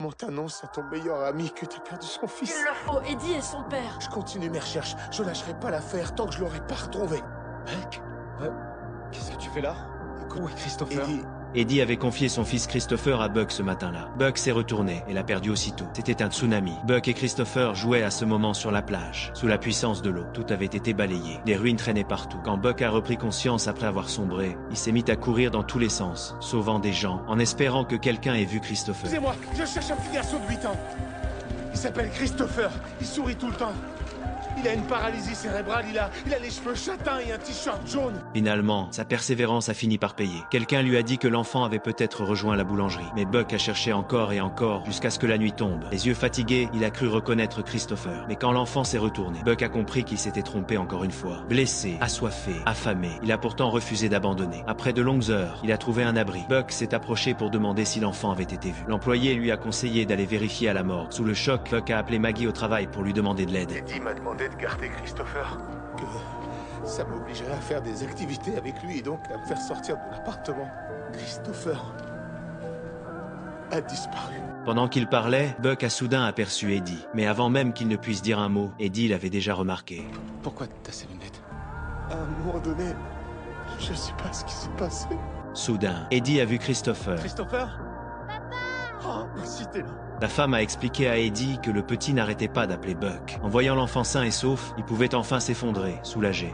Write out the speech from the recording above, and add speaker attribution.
Speaker 1: On t'annonce à ton meilleur ami que t'as perdu son fils.
Speaker 2: Il le faut, Eddie et son père.
Speaker 1: Je continue mes recherches. Je lâcherai pas l'affaire tant que je l'aurai pas retrouvé.
Speaker 3: Mec, qu'est-ce que tu fais là?
Speaker 1: Écoute,
Speaker 3: Où est Christopher?
Speaker 1: Eddie,
Speaker 4: Eddie avait confié son fils Christopher à Buck ce matin-là. Buck s'est retourné et l'a perdu aussitôt. C'était un tsunami. Buck et Christopher jouaient à ce moment sur la plage. Sous la puissance de l'eau, tout avait été balayé. Des ruines traînaient partout. Quand Buck a repris conscience après avoir sombré, il s'est mis à courir dans tous les sens, sauvant des gens, en espérant que quelqu'un ait vu Christopher.
Speaker 1: excusez-moi, je cherche un petit garçon de 8 ans. Il s'appelle Christopher. Il sourit tout le temps. Il a une paralysie cérébrale, il a les cheveux châtains et un t-shirt jaune.
Speaker 4: Finalement, sa persévérance a fini par payer. Quelqu'un lui a dit que l'enfant avait peut-être rejoint la boulangerie. Mais Buck a cherché encore et encore jusqu'à ce que la nuit tombe. Les yeux fatigués, il a cru reconnaître Christopher. Mais quand l'enfant s'est retourné, Buck a compris qu'il s'était trompé encore une fois. Blessé, assoiffé, affamé, il a pourtant refusé d'abandonner. Après de longues heures, il a trouvé un abri. Buck s'est approché pour demander si l'enfant avait été vu. L'employé lui a conseillé d'aller vérifier à la morgue. Sous le choc, Buck a appelé Maggie au travail pour lui demander de l'aide.
Speaker 1: Eddie m'a demandé de garder Christopher. Que ça m'obligerait à faire des activités avec lui et donc à me faire sortir de l'appartement. Christopher a disparu.
Speaker 4: Pendant qu'il parlait, Buck a soudain aperçu Eddie. Mais avant même qu'il ne puisse dire un mot, Eddie l'avait déjà remarqué.
Speaker 3: Pourquoi t'as ces lunettes?
Speaker 1: À un moment donné, je sais pas ce qui s'est passé.
Speaker 4: Soudain, Eddie a vu Christopher.
Speaker 3: Christopher? Oh, merci, t'es là.
Speaker 4: La femme a expliqué à Eddie que le petit n'arrêtait pas d'appeler Buck. En voyant l'enfant sain et sauf, il pouvait enfin s'effondrer, soulagé.